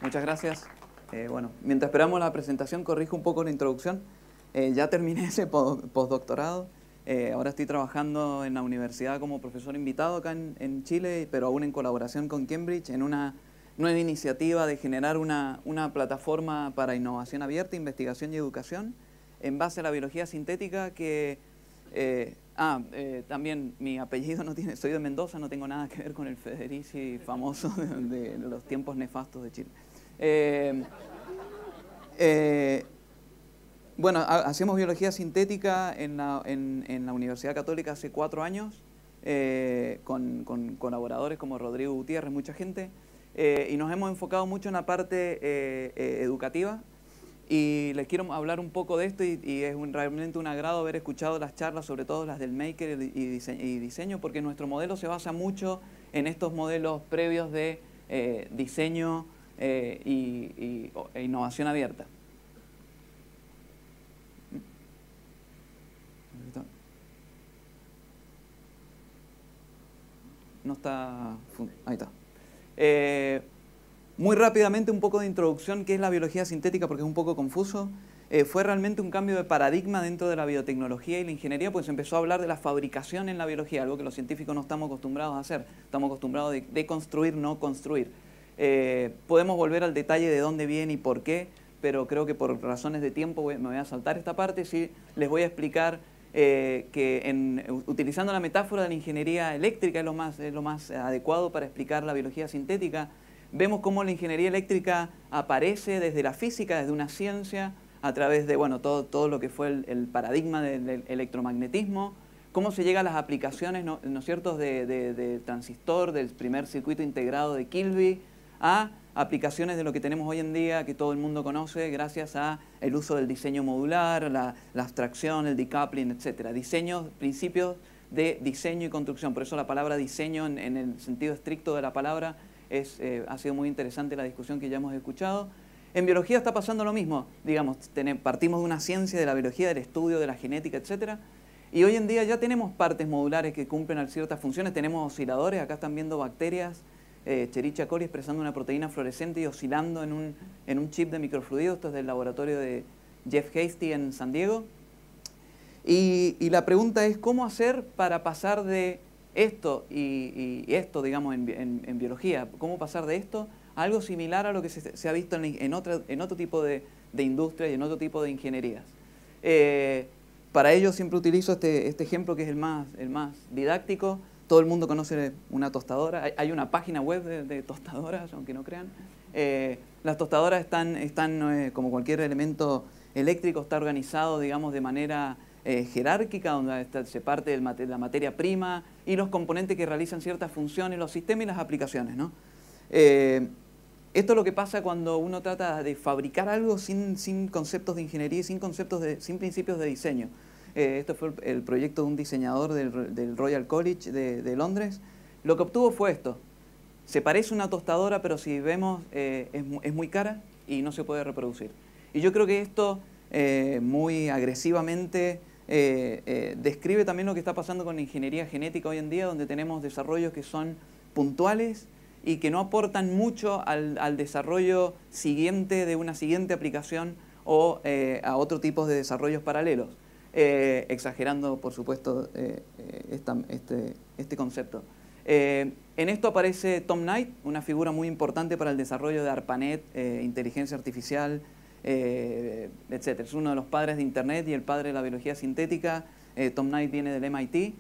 Muchas gracias. Bueno, mientras esperamos la presentación, corrijo un poco la introducción. Ya terminé ese postdoctorado. Ahora estoy trabajando en la universidad como profesor invitado acá en Chile, pero aún en colaboración con Cambridge, en una nueva iniciativa de generar una plataforma para innovación abierta, investigación y educación en base a la biología sintética que... también mi apellido no tiene, soy de Mendoza, no tengo nada que ver con el Federici famoso de los tiempos nefastos de Chile. Bueno, hacemos biología sintética en la Universidad Católica hace 4 años, con colaboradores como Rodrigo Gutiérrez, mucha gente, y nos hemos enfocado mucho en la parte educativa. Y les quiero hablar un poco de esto y es realmente un agrado haber escuchado las charlas, sobre todo las del Maker y diseño, porque nuestro modelo se basa mucho en estos modelos previos de diseño e innovación abierta. No está... Ahí está. Muy rápidamente un poco de introducción, ¿qué es la biología sintética? Porque es un poco confuso. Fue realmente un cambio de paradigma dentro de la biotecnología y la ingeniería, pues se empezó a hablar de la fabricación en la biología, algo que los científicos no estamos acostumbrados a hacer. Estamos acostumbrados de construir, no construir. Podemos volver al detalle de dónde viene y por qué, pero creo que por razones de tiempo me voy a saltar esta parte. Sí, les voy a explicar que utilizando la metáfora de la ingeniería eléctrica es lo más adecuado para explicar la biología sintética. Vemos cómo la ingeniería eléctrica aparece desde la física, desde una ciencia, a través de todo lo que fue el paradigma del electromagnetismo, cómo se llega a las aplicaciones, ¿no es cierto?, de transistor, del primer circuito integrado de Kilby, a aplicaciones de lo que tenemos hoy en día, que todo el mundo conoce, gracias al uso del diseño modular, la abstracción, el decoupling, etc. Diseños, principios de diseño y construcción. Por eso la palabra diseño, en el sentido estricto de la palabra, ha sido muy interesante la discusión que ya hemos escuchado. En biología está pasando lo mismo, digamos, partimos de una ciencia de la biología, del estudio, de la genética, etc. Y hoy en día ya tenemos partes modulares que cumplen ciertas funciones, tenemos osciladores, acá están viendo bacterias, Escherichia coli expresando una proteína fluorescente y oscilando en un chip de microfluidos. Esto es del laboratorio de Jeff Hasty en San Diego. Y la pregunta es, ¿cómo hacer para pasar de esto y esto, digamos, en biología? ¿Cómo pasar de esto a algo similar a lo que se ha visto en otro tipo de industria y en otro tipo de ingenierías? Para ello siempre utilizo este ejemplo que es el más didáctico. Todo el mundo conoce una tostadora. Hay una página web de tostadoras, aunque no crean. Las tostadoras están como cualquier elemento eléctrico, está organizado, digamos, de manera jerárquica, donde se parte de la materia prima y los componentes que realizan ciertas funciones, los sistemas y las aplicaciones, ¿no? Esto es lo que pasa cuando uno trata de fabricar algo sin conceptos de ingeniería y sin principios de diseño. Esto fue el proyecto de un diseñador del Royal College de Londres. Lo que obtuvo fue esto. Se parece a una tostadora, pero si vemos es muy cara y no se puede reproducir. Y yo creo que esto muy agresivamente describe también lo que está pasando con la ingeniería genética hoy en día, donde tenemos desarrollos que son puntuales y que no aportan mucho al desarrollo siguiente de una siguiente aplicación o a otro tipo de desarrollos paralelos. Exagerando, por supuesto, este concepto. En esto aparece Tom Knight, una figura muy importante para el desarrollo de ARPANET, inteligencia artificial, etc. Es uno de los padres de Internet y el padre de la biología sintética. Tom Knight viene del MIT.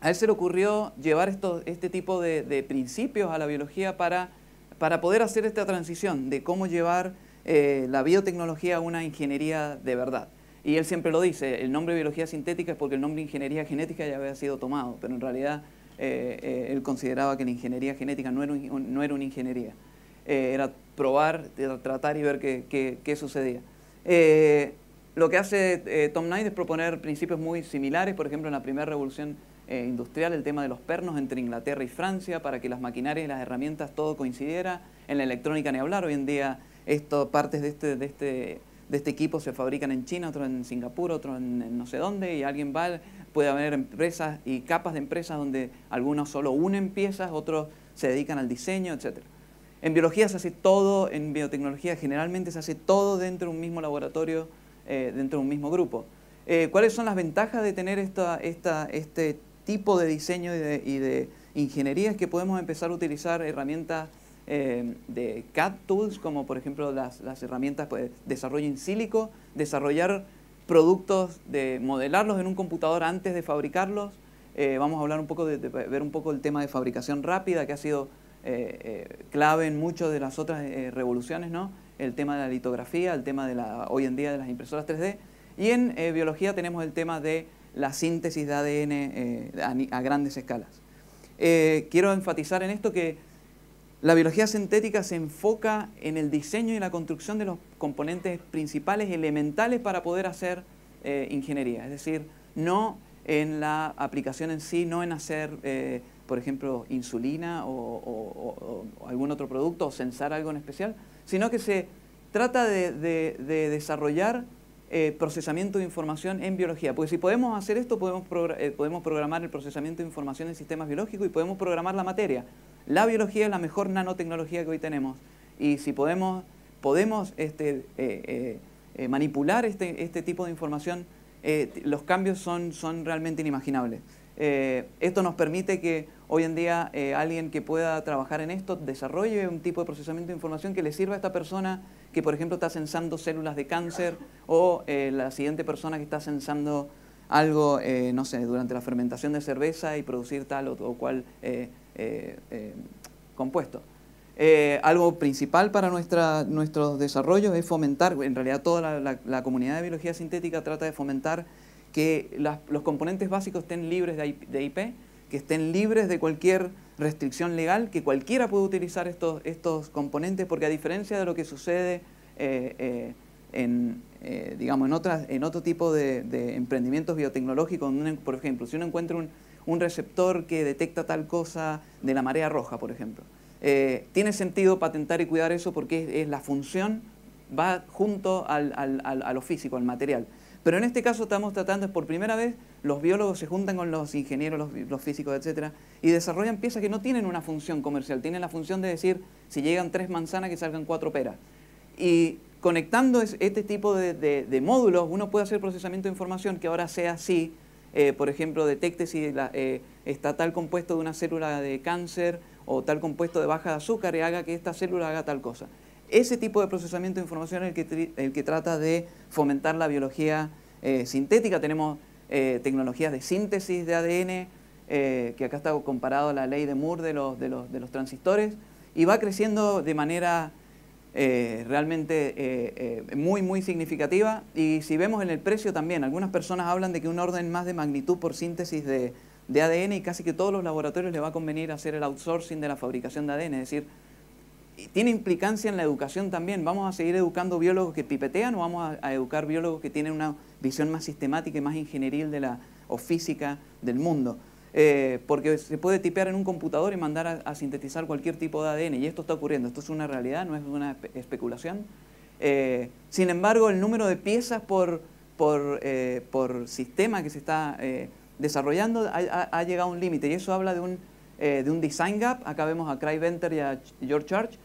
A él se le ocurrió llevar este tipo de principios a la biología para poder hacer esta transición de cómo llevar la biotecnología a una ingeniería de verdad. Y él siempre lo dice, el nombre biología sintética es porque el nombre ingeniería genética ya había sido tomado, pero en realidad él consideraba que la ingeniería genética no era una ingeniería, era probar, tratar y ver qué sucedía. Lo que hace Tom Knight es proponer principios muy similares, por ejemplo en la primera revolución industrial, el tema de los pernos entre Inglaterra y Francia, para que las maquinarias y las herramientas todo coincidiera. En la electrónica ni hablar, hoy en día partes de este equipo se fabrican en China, otro en Singapur, otro en no sé dónde, y alguien va, puede haber empresas y capas de empresas donde algunos solo unen piezas, otros se dedican al diseño, etc. En biología se hace todo, en biotecnología generalmente se hace todo dentro de un mismo laboratorio, dentro de un mismo grupo. ¿Cuáles son las ventajas de tener este tipo de diseño y de ingeniería? Es que podemos empezar a utilizar herramientas de CAD tools, como por ejemplo las herramientas de desarrollo in silico, desarrollar productos, de modelarlos en un computador antes de fabricarlos. Vamos a hablar un poco de ver un poco el tema de fabricación rápida, que ha sido clave en muchas de las otras revoluciones, ¿no? El tema de la litografía, el tema de hoy en día de las impresoras 3D. Y en biología tenemos el tema de la síntesis de ADN a grandes escalas. Quiero enfatizar en esto que la biología sintética se enfoca en el diseño y la construcción de los componentes principales, elementales para poder hacer ingeniería. Es decir, no en la aplicación en sí, no en hacer, por ejemplo, insulina o algún otro producto o sensar algo en especial, sino que se trata de desarrollar procesamiento de información en biología. Porque si podemos hacer esto, podemos programar el procesamiento de información en sistemas biológicos y podemos programar la materia. La biología es la mejor nanotecnología que hoy tenemos. Y si podemos manipular este tipo de información, los cambios son realmente inimaginables. Esto nos permite que hoy en día alguien que pueda trabajar en esto desarrolle un tipo de procesamiento de información que le sirva a esta persona que, por ejemplo, está censando células de cáncer, o la siguiente persona que está censando algo, no sé, durante la fermentación de cerveza y producir tal o cual compuesto. Algo principal para nuestros desarrollos es fomentar, en realidad toda la comunidad de biología sintética trata de fomentar que los componentes básicos estén libres de IP, que estén libres de cualquier restricción legal, que cualquiera puede utilizar estos componentes, porque a diferencia de lo que sucede en otro tipo de emprendimientos biotecnológicos, por ejemplo, si uno encuentra un receptor que detecta tal cosa de la marea roja, por ejemplo, tiene sentido patentar y cuidar eso porque es la función, va junto a lo físico, al material. Pero en este caso estamos tratando, por primera vez, los biólogos se juntan con los ingenieros, los físicos, etcétera, y desarrollan piezas que no tienen una función comercial, tienen la función de decir, si llegan 3 manzanas, que salgan 4 peras. Y conectando este tipo de módulos, uno puede hacer procesamiento de información que ahora sea así, por ejemplo, detecte si está tal compuesto de una célula de cáncer o tal compuesto de baja de azúcar y haga que esta célula haga tal cosa. Ese tipo de procesamiento de información es el que trata de fomentar la biología sintética. Tenemos tecnologías de síntesis de ADN, que acá está comparado a la ley de Moore de los transistores, y va creciendo de manera realmente muy significativa. Y si vemos en el precio también, algunas personas hablan de que un orden más de magnitud por síntesis de ADN, y casi que todos los laboratorios les va a convenir hacer el outsourcing de la fabricación de ADN, es decir, tiene implicancia en la educación también. ¿Vamos a seguir educando biólogos que pipetean o vamos a educar biólogos que tienen una visión más sistemática y más ingenieril o física del mundo? Porque se puede tipear en un computador y mandar a sintetizar cualquier tipo de ADN, y esto está ocurriendo. Esto es una realidad, no es una especulación. Sin embargo, el número de piezas por sistema que se está desarrollando ha llegado a un límite, y eso habla de un design gap. Acá vemos a Craig Venter y a George Church.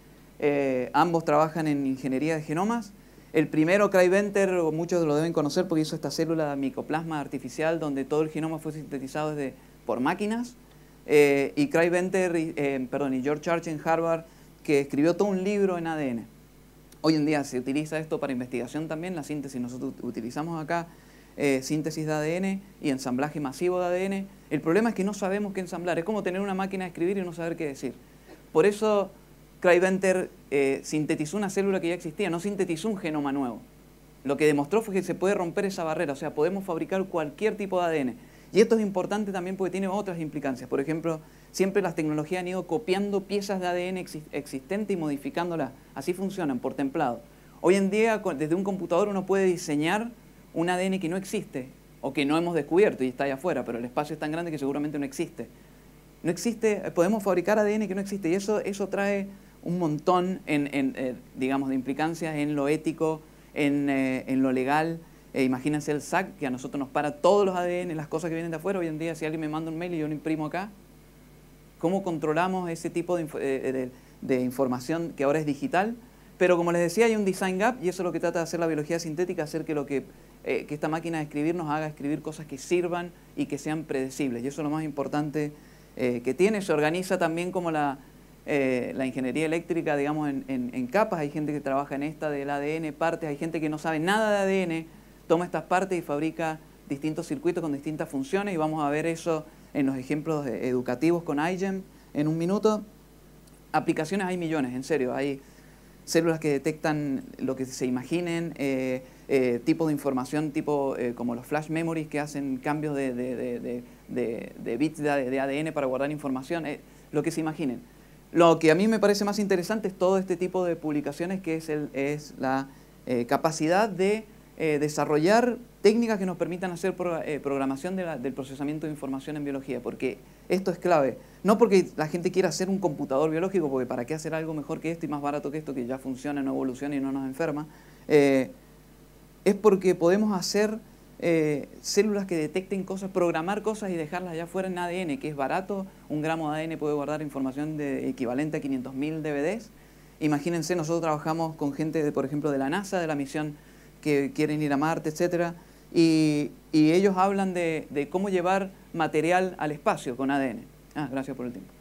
Ambos trabajan en ingeniería de genomas. El primero, Craig Venter, muchos lo deben conocer porque hizo esta célula micoplasma artificial donde todo el genoma fue sintetizado por máquinas. Y Craig Venter y George Church en Harvard, que escribió todo un libro en ADN. Hoy en día se utiliza esto para investigación también, la síntesis. Nosotros utilizamos acá síntesis de ADN y ensamblaje masivo de ADN. El problema es que no sabemos qué ensamblar. Es como tener una máquina de escribir y no saber qué decir. Por eso Craig Venter sintetizó una célula que ya existía, no sintetizó un genoma nuevo. Lo que demostró fue que se puede romper esa barrera, o sea, podemos fabricar cualquier tipo de ADN. Y esto es importante también porque tiene otras implicancias. Por ejemplo, siempre las tecnologías han ido copiando piezas de ADN existentes y modificándolas. Así funcionan, por templado. Hoy en día, desde un computador uno puede diseñar un ADN que no existe o que no hemos descubierto y está allá afuera, pero el espacio es tan grande que seguramente no existe. No existe, podemos fabricar ADN que no existe, y eso trae un montón digamos, de implicancias en lo ético, en lo legal. Imagínense el SAC, que a nosotros nos para todos los ADN, las cosas que vienen de afuera. Hoy en día, si alguien me manda un mail y yo lo imprimo acá, ¿cómo controlamos ese tipo de de información que ahora es digital. Pero como les decía, hay un design gap y eso es lo que trata de hacer la biología sintética, hacer que esta máquina de escribir nos haga escribir cosas que sirvan y que sean predecibles. Y eso es lo más importante que tiene. Se organiza también como la ingeniería eléctrica, digamos, en capas. Hay gente que trabaja en esta del ADN, partes. Hay gente que no sabe nada de ADN, toma estas partes y fabrica distintos circuitos con distintas funciones. Y vamos a ver eso en los ejemplos educativos con iGEM en un minuto. Aplicaciones hay millones, en serio. Hay células que detectan lo que se imaginen, tipos de información tipo como los flash memories que hacen cambios de bits de ADN para guardar información, lo que se imaginen. Lo que a mí me parece más interesante es todo este tipo de publicaciones, que es la capacidad de desarrollar técnicas que nos permitan hacer programación del procesamiento de información en biología, porque esto es clave. No porque la gente quiera hacer un computador biológico, porque para qué hacer algo mejor que esto y más barato que esto, que ya funciona, no evoluciona y no nos enferma, es porque podemos hacer células que detecten cosas, programar cosas y dejarlas allá afuera en ADN, que es barato. Un gramo de ADN puede guardar información equivalente a 500.000 DVDs. Imagínense, nosotros trabajamos con gente, por ejemplo, de la NASA, de la misión que quieren ir a Marte, etcétera, y ellos hablan de cómo llevar material al espacio con ADN. Gracias por el tiempo.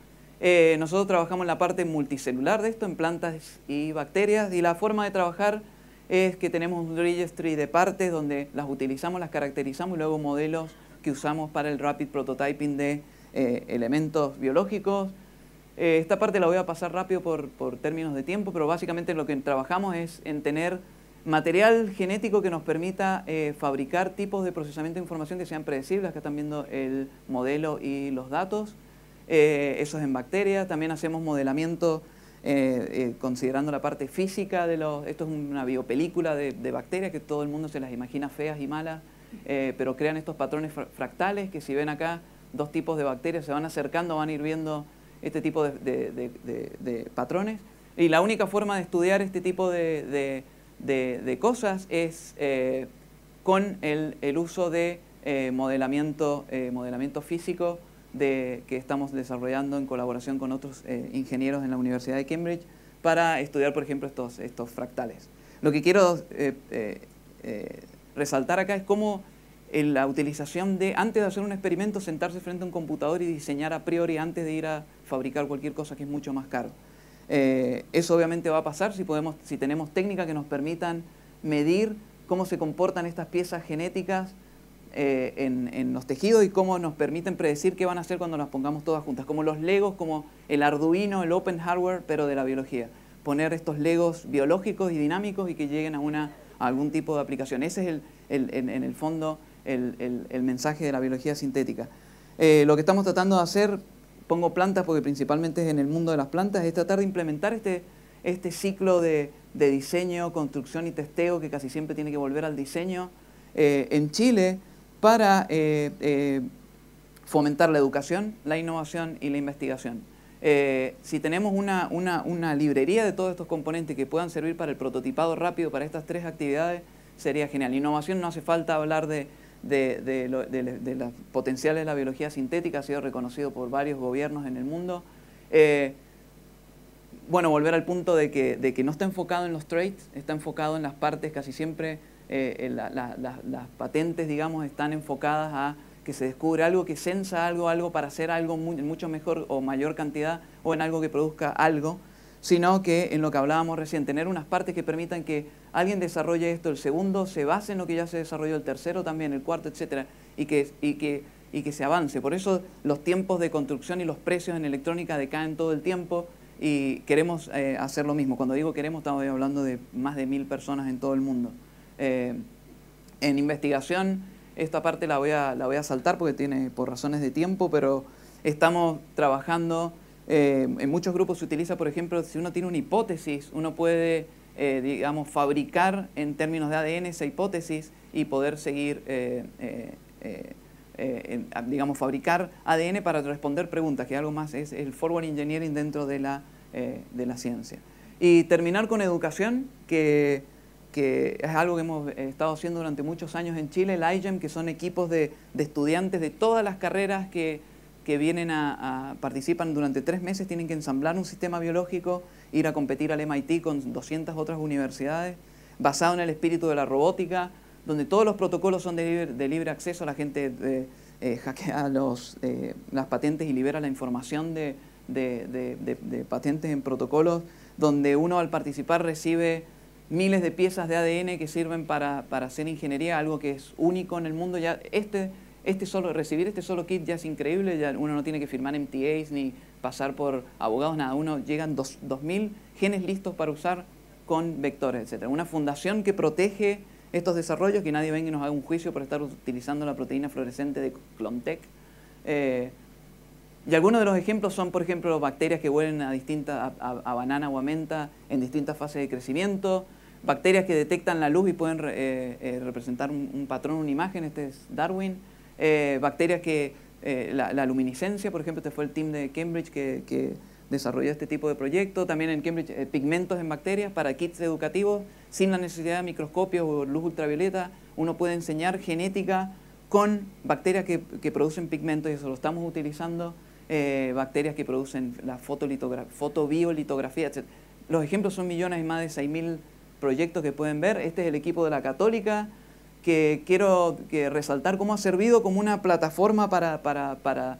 Nosotros trabajamos en la parte multicelular de esto, en plantas y bacterias, y la forma de trabajar es que tenemos un registry de partes donde las utilizamos, las caracterizamos y luego modelos que usamos para el rapid prototyping de elementos biológicos. Esta parte la voy a pasar rápido por términos de tiempo, pero básicamente lo que trabajamos es en tener material genético que nos permita fabricar tipos de procesamiento de información que sean predecibles. Acá están viendo el modelo y los datos. Eso es en bacterias. También hacemos modelamiento considerando la parte física de los... Esto es una biopelícula de bacterias que todo el mundo se las imagina feas y malas, pero crean estos patrones fractales que, si ven acá, dos tipos de bacterias se van acercando, van a ir viendo este tipo de patrones. Y la única forma de estudiar este tipo de cosas es con el uso de modelamiento físico que estamos desarrollando en colaboración con otros ingenieros en la Universidad de Cambridge para estudiar, por ejemplo, estos fractales. Lo que quiero resaltar acá es cómo la utilización antes de hacer un experimento, sentarse frente a un computador y diseñar a priori antes de ir a fabricar cualquier cosa, que es mucho más caro. Eso obviamente va a pasar si tenemos técnicas que nos permitan medir cómo se comportan estas piezas genéticas en los tejidos y cómo nos permiten predecir qué van a hacer cuando las pongamos todas juntas, como los Legos, como el Arduino, el Open Hardware, pero de la biología. Poner estos Legos biológicos y dinámicos y que lleguen a algún tipo de aplicación. Ese es en el fondo el mensaje de la biología sintética. Lo que estamos tratando de hacer, pongo plantas porque principalmente es en el mundo de las plantas, es tratar de implementar este ciclo de diseño, construcción y testeo que casi siempre tiene que volver al diseño en Chile para fomentar la educación, la innovación y la investigación. Si tenemos una librería de todos estos componentes que puedan servir para el prototipado rápido para estas tres actividades, sería genial. Innovación, no hace falta hablar de los potenciales de la biología sintética, ha sido reconocido por varios gobiernos en el mundo. Bueno, volver al punto de que no está enfocado en los traits, está enfocado en las partes. Casi siempre las patentes, digamos, están enfocadas a que se descubre algo, que sensa algo para hacer algo en mucho mejor o mayor cantidad, o en algo que produzca algo, sino que en lo que hablábamos recién, tener unas partes que permitan que alguien desarrolle esto, el segundo se base en lo que ya se desarrolló, el tercero también, el cuarto, etcétera, y que se avance. Por eso los tiempos de construcción y los precios en electrónica decaen todo el tiempo, y queremos hacer lo mismo. Cuando digo queremos, estamos hablando de más de 1000 personas en todo el mundo. En investigación, esta parte la voy a saltar porque por razones de tiempo, pero estamos trabajando, en muchos grupos se utiliza, por ejemplo, si uno tiene una hipótesis, uno puede, digamos, fabricar en términos de ADN esa hipótesis y poder seguir, digamos, fabricar ADN para responder preguntas, que algo más es el forward engineering dentro de la ciencia. Y terminar con educación, que es algo que hemos estado haciendo durante muchos años en Chile, el iGEM, que son equipos de estudiantes de todas las carreras que que vienen participan durante 3 meses, tienen que ensamblar un sistema biológico, ir a competir al MIT con 200 otras universidades, basado en el espíritu de la robótica, donde todos los protocolos son de libre acceso, la gente hackea las patentes y libera la información de patentes en protocolos, donde uno al participar recibe miles de piezas de ADN que sirven para hacer ingeniería, algo que es único en el mundo. Ya recibir este solo kit ya es increíble, ya uno no tiene que firmar MTAs ni pasar por abogados, nada, llegan 2.000 genes listos para usar con vectores, etc. Una fundación que protege estos desarrollos, que nadie venga y nos haga un juicio por estar utilizando la proteína fluorescente de Clontech. Y algunos de los ejemplos son, por ejemplo, bacterias que huelen a banana o a menta en distintas fases de crecimiento, bacterias que detectan la luz y pueden representar un patrón, una imagen, este es Darwin, bacterias que la luminiscencia, por ejemplo, este fue el team de Cambridge que desarrolló este tipo de proyecto. También en Cambridge, pigmentos en bacterias para kits educativos, sin la necesidad de microscopios o luz ultravioleta. Uno puede enseñar genética con bacterias que producen pigmentos, y eso lo estamos utilizando, bacterias que producen la fotobiolitografía, etc. Los ejemplos son millones, hay más de 6.000 proyectos que pueden ver. Este es el equipo de la Católica, que quiero resaltar cómo ha servido como una plataforma para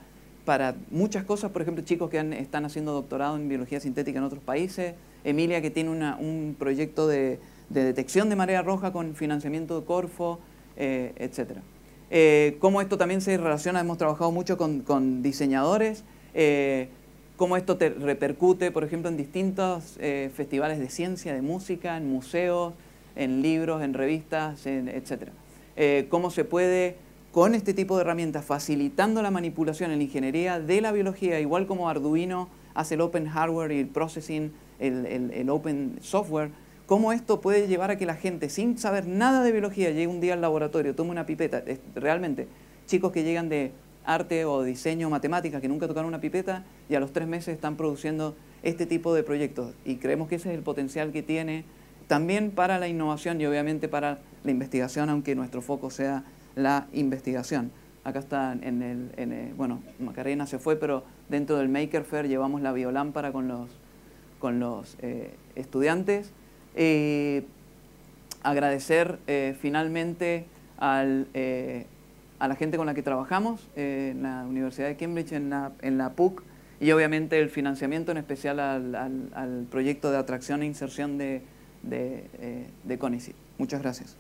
muchas cosas. Por ejemplo, chicos que están haciendo doctorado en biología sintética en otros países. Emilia, que tiene un proyecto de detección de marea roja con financiamiento de Corfo, etc. Cómo esto también se relaciona, hemos trabajado mucho con diseñadores, cómo esto repercute, por ejemplo, en distintos festivales de ciencia, de música, en museos, en libros, en revistas, etc. Cómo se puede, con este tipo de herramientas, facilitando la manipulación en la ingeniería de la biología, igual como Arduino hace el open hardware y el processing, el open software, cómo esto puede llevar a que la gente, sin saber nada de biología, llegue un día al laboratorio, tome una pipeta. Realmente, chicos que llegan de arte o diseño o matemáticas, que nunca tocaron una pipeta, y a los 3 meses están produciendo este tipo de proyectos. Y creemos que ese es el potencial que tiene también para la innovación y obviamente para la investigación, aunque nuestro foco sea la investigación. Acá está, bueno, Macarena se fue, pero dentro del Maker Faire llevamos la biolámpara con los estudiantes. Agradecer finalmente a la gente con la que trabajamos en la Universidad de Cambridge, en la PUC, y obviamente el financiamiento, en especial al proyecto de atracción e inserción de CONICYT. Muchas gracias.